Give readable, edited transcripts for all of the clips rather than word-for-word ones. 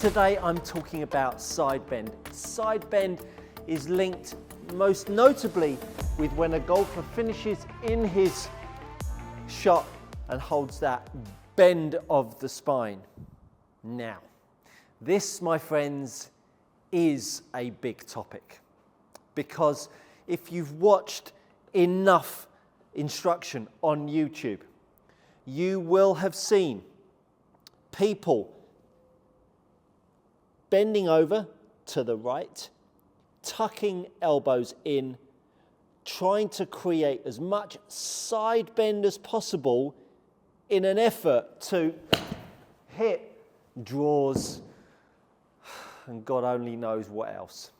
Today I'm talking about side bend. Side bend is linked most notably with when a golfer finishes in his shot and holds that bend of the spine. Now, this, my friends, is a big topic, because if you've watched enough instruction on YouTube, you will have seen people bending over to the right, tucking elbows in, trying to create as much side bend as possible in an effort to hit draws and God only knows what else.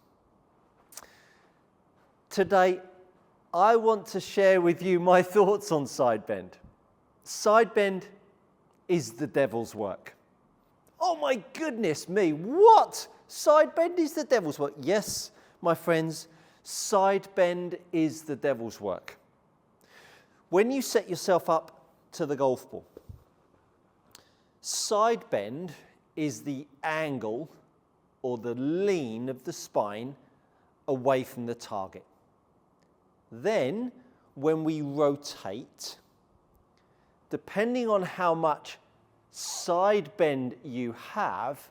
Today, I want to share with you my thoughts on side bend. Side bend is the devil's work. Oh my goodness me, what? Side bend is the devil's work? Yes, my friends, side bend is the devil's work. When you set yourself up to the golf ball, side bend is the angle or the lean of the spine away from the target. Then, when we rotate, depending on how much side bend you have,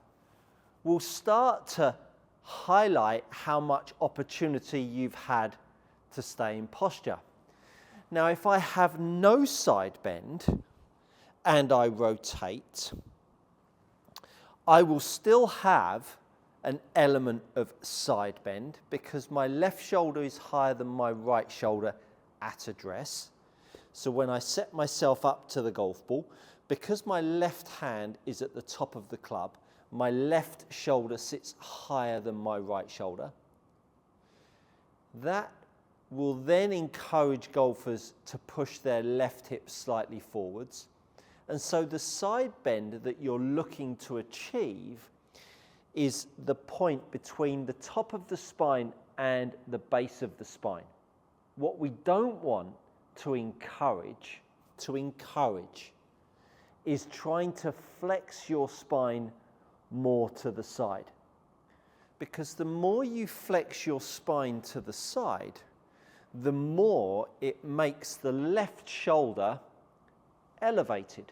will start to highlight how much opportunity you've had to stay in posture. Now, if I have no side bend and I rotate, I will still have an element of side bend because my left shoulder is higher than my right shoulder at address. So when I set myself up to the golf ball, because my left hand is at the top of the club, my left shoulder sits higher than my right shoulder. That will then encourage golfers to push their left hip slightly forwards. And so the side bend that you're looking to achieve is the point between the top of the spine and the base of the spine. What we don't want to encourage is trying to flex your spine more to the side. Because the more you flex your spine to the side, the more it makes the left shoulder elevated.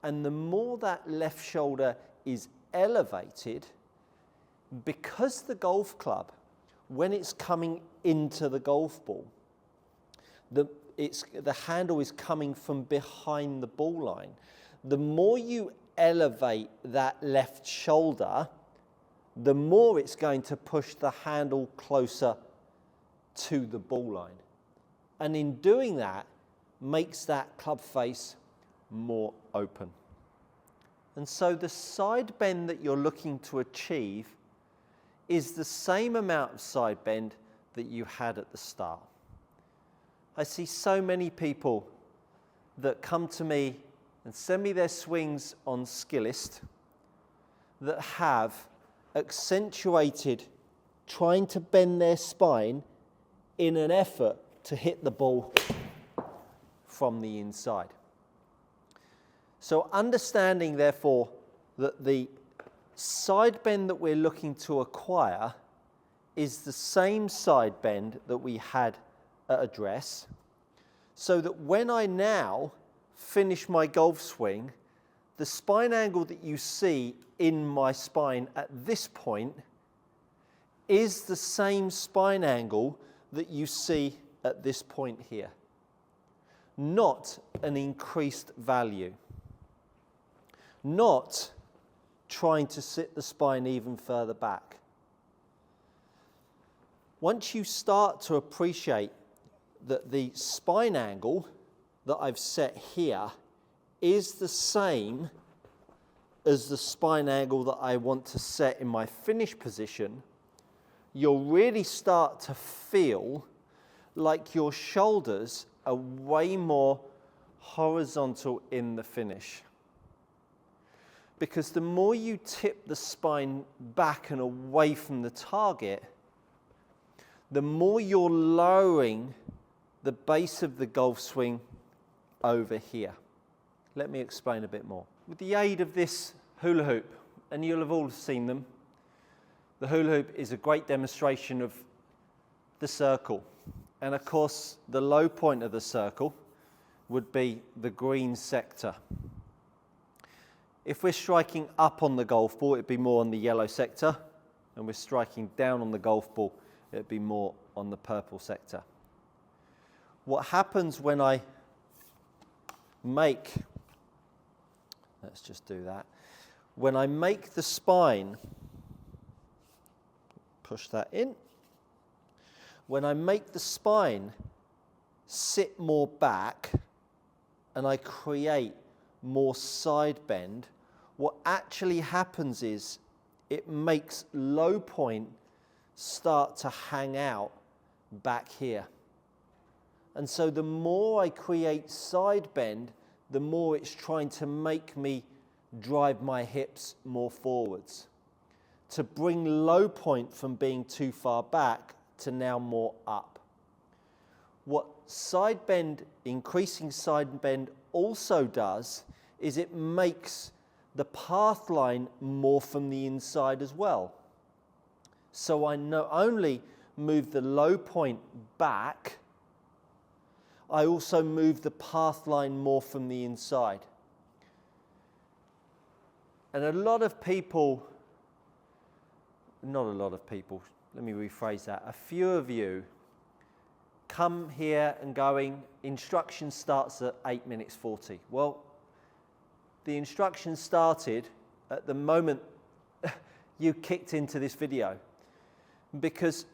And the more that left shoulder is elevated, because the golf club, when it's coming into the golf ball, the handle is coming from behind the ball line. The more you elevate that left shoulder, the more it's going to push the handle closer to the ball line. And in doing that, makes that club face more open. And so the side bend that you're looking to achieve is the same amount of side bend that you had at the start. I see so many people that come to me and send me their swings on Skillist that have accentuated trying to bend their spine in an effort to hit the ball from the inside. So understanding, therefore, that the side bend that we're looking to acquire is the same side bend that we had at address, so that when I now finish my golf swing, the spine angle that you see in my spine at this point is the same spine angle that you see at this point here, not an increased value, not trying to sit the spine even further back. Once you start to appreciate that the spine angle that I've set here is the same as the spine angle that I want to set in my finish position, you'll really start to feel like your shoulders are way more horizontal in the finish. Because the more you tip the spine back and away from the target, the more you're lowering the base of the golf swing over here. Let me explain a bit more. With the aid of this hula hoop and you'll have all seen them. The hula hoop is a great demonstration of the circle. And of course, the low point of the circle would be the green sector. If we're striking up on the golf ball, it'd be more on the yellow sector. And we're striking down on the golf ball, it'd be more on the purple sector. What happens when I make, let's just do that. When I make the spine, push that in. When I make the spine sit more back and I create more side bend, what actually happens is it makes low point start to hang out back here. And so the more I create side bend, the more it's trying to make me drive my hips more forwards, to bring low point from being too far back to now more up. What side bend, increasing side bend also does is it makes the path line more from the inside as well. So I not only move the low point back, I also move the path line more from the inside. And a lot of people, not a lot of people, let me rephrase that, a few of you come here and going, instruction starts at 8 minutes 40. Well, the instruction started at the moment you kicked into this video. Because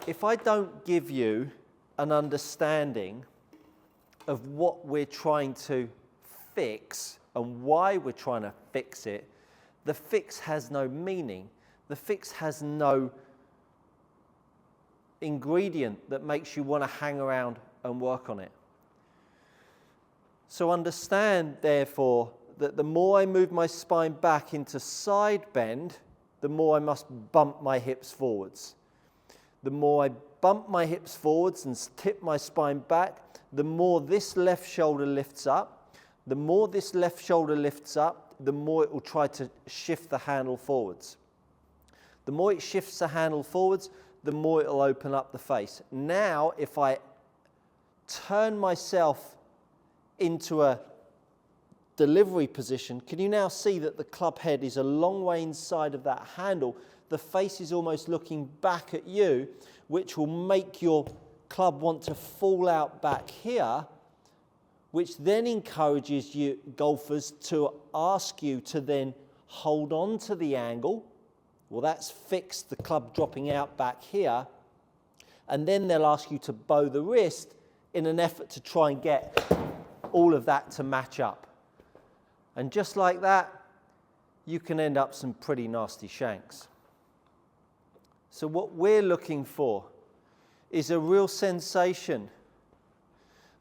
if I don't give you an understanding of what we're trying to fix and why we're trying to fix it, the fix has no meaning. The fix has no ingredient that makes you want to hang around and work on it. So understand, therefore, that the more I move my spine back into side bend, the more I must bump my hips forwards. The more I bump my hips forwards and tip my spine back, the more this left shoulder lifts up. The more this left shoulder lifts up, the more it will try to shift the handle forwards. The more it shifts the handle forwards, the more it will open up the face. Now, if I turn myself into a delivery position, can you now see that the club head is a long way inside of that handle? The face is almost looking back at you, which will make your club want to fall out back here, which then encourages you golfers to ask you to then hold on to the angle. Well, that's fixed the club dropping out back here. And then they'll ask you to bow the wrist in an effort to try and get all of that to match up. And just like that, you can end up some pretty nasty shanks. So what we're looking for is a real sensation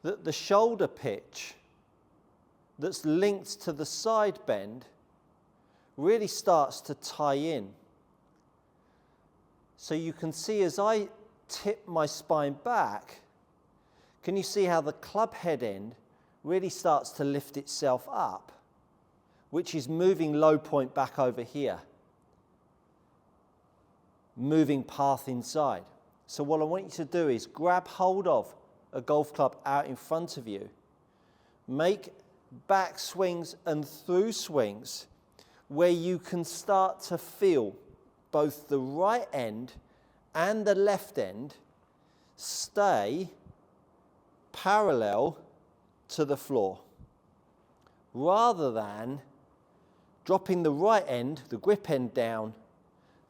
that the shoulder pitch that's linked to the side bend really starts to tie in. So you can see as I tip my spine back, can you see how the club head end really starts to lift itself up, which is moving low point back over here, moving path inside. So what I want you to do is grab hold of a golf club out in front of you, make back swings and through swings where you can start to feel both the right end and the left end stay parallel to the floor, rather than dropping the right end, the grip end down,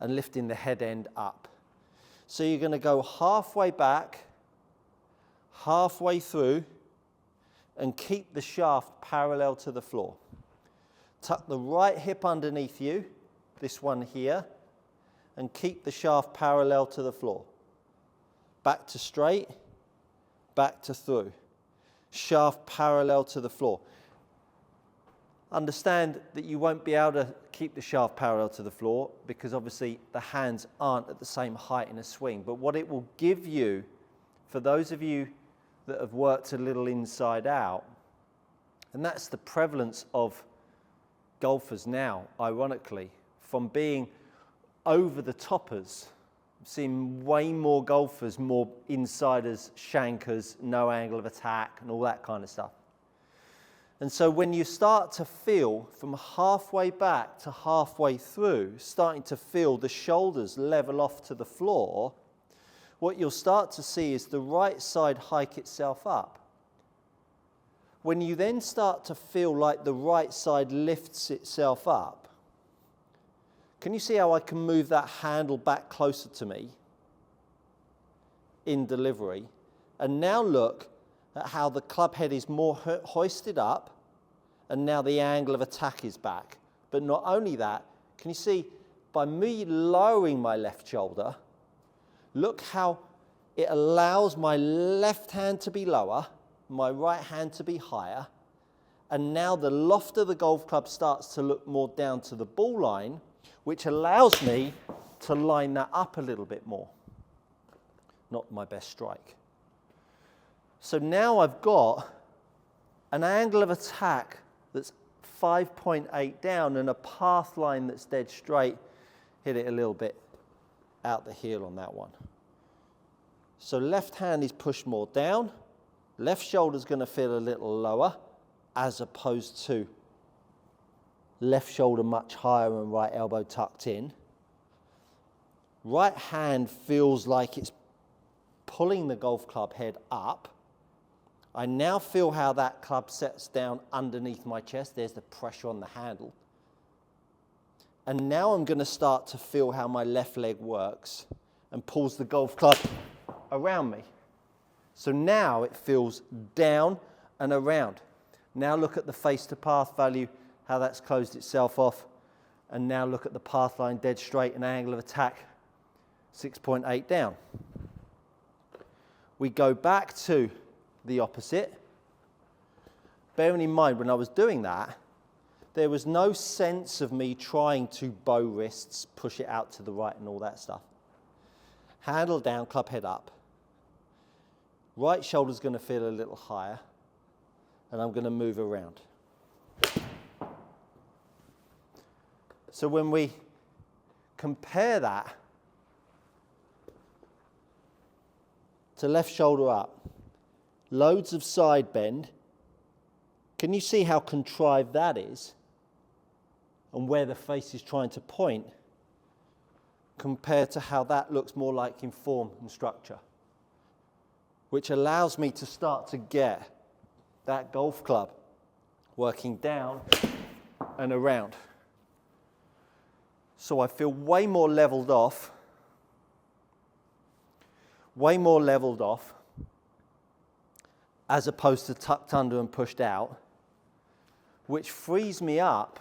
and lifting the head end up. So you're going to go halfway back, halfway through, and keep the shaft parallel to the floor. Tuck the right hip underneath you, this one here, and keep the shaft parallel to the floor. Back to straight, back to through. Shaft parallel to the floor. Understand that you won't be able to keep the shaft parallel to the floor because obviously the hands aren't at the same height in a swing. But what it will give you, for those of you that have worked a little inside out, and that's the prevalence of golfers now, ironically, from being over the toppers, I'm seeing way more golfers, more insiders, shankers, no angle of attack, and all that kind of stuff. And so when you start to feel from halfway back to halfway through, starting to feel the shoulders level off to the floor, what you'll start to see is the right side hike itself up. When you then start to feel like the right side lifts itself up, can you see how I can move that handle back closer to me in delivery? And now look at how the club head is more hoisted up, and now the angle of attack is back. But not only that, can you see by me lowering my left shoulder, look how it allows my left hand to be lower, my right hand to be higher, and now the loft of the golf club starts to look more down to the ball line, which allows me to line that up a little bit more. Not my best strike. So now I've got an angle of attack that's 5.8 down and a path line that's dead straight. Hit it a little bit out the heel on that one. So left hand is pushed more down. Left shoulder's going to feel a little lower as opposed to left shoulder much higher and right elbow tucked in. Right hand feels like it's pulling the golf club head up. I now feel how that club sets down underneath my chest. There's the pressure on the handle. And now I'm going to start to feel how my left leg works and pulls the golf club around me. So now it feels down and around. Now look at the face to path value, how that's closed itself off. And now look at the path line dead straight and angle of attack, 6.8 down. We go back to the opposite. Bearing in mind, when I was doing that, there was no sense of me trying to bow wrists, push it out to the right and all that stuff. Handle down, club head up. Right shoulder's going to feel a little higher, and I'm going to move around. So when we compare that to left shoulder up, loads of side bend, can you see how contrived that is and where the face is trying to point compared to how that looks more like in form and structure, which allows me to start to get that golf club working down and around. So I feel way more leveled off, as opposed to tucked under and pushed out, which frees me up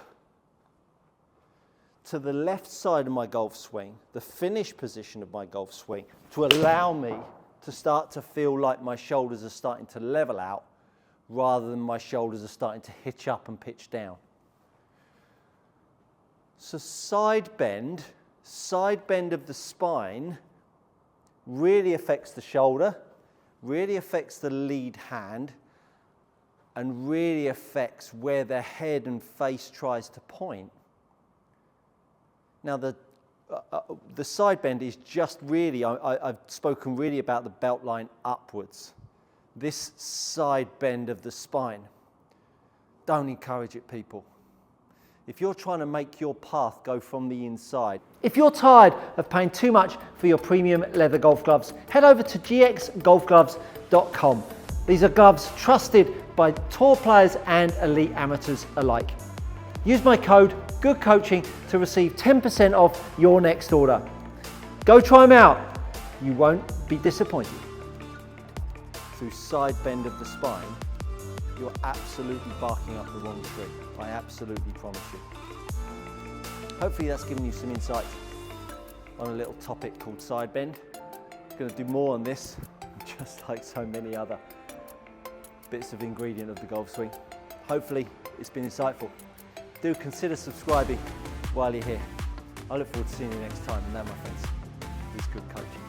to the left side of my golf swing, the finish position of my golf swing, to allow me to start to feel like my shoulders are starting to level out rather than my shoulders are starting to hitch up and pitch down. So side bend of the spine really affects the shoulder, really affects the lead hand, and really affects where the head and face tries to point. Now the side bend is just really, I've spoken really about the belt line upwards. This side bend of the spine. Don't encourage it, people. If you're trying to make your path go from the inside. If you're tired of paying too much for your premium leather golf gloves, head over to gxgolfgloves.com. These are gloves trusted by tour players and elite amateurs alike. Use my code GOODCOACHING to receive 10% off your next order. Go try them out. You won't be disappointed. Through side bend of the spine, you're absolutely barking up the wrong tree. I absolutely promise you. Hopefully that's given you some insight on a little topic called side bend. I'm going to do more on this, just like so many other bits of ingredient of the golf swing. Hopefully it's been insightful. Do consider subscribing while you're here. I look forward to seeing you next time, and that, my friends, is good coaching.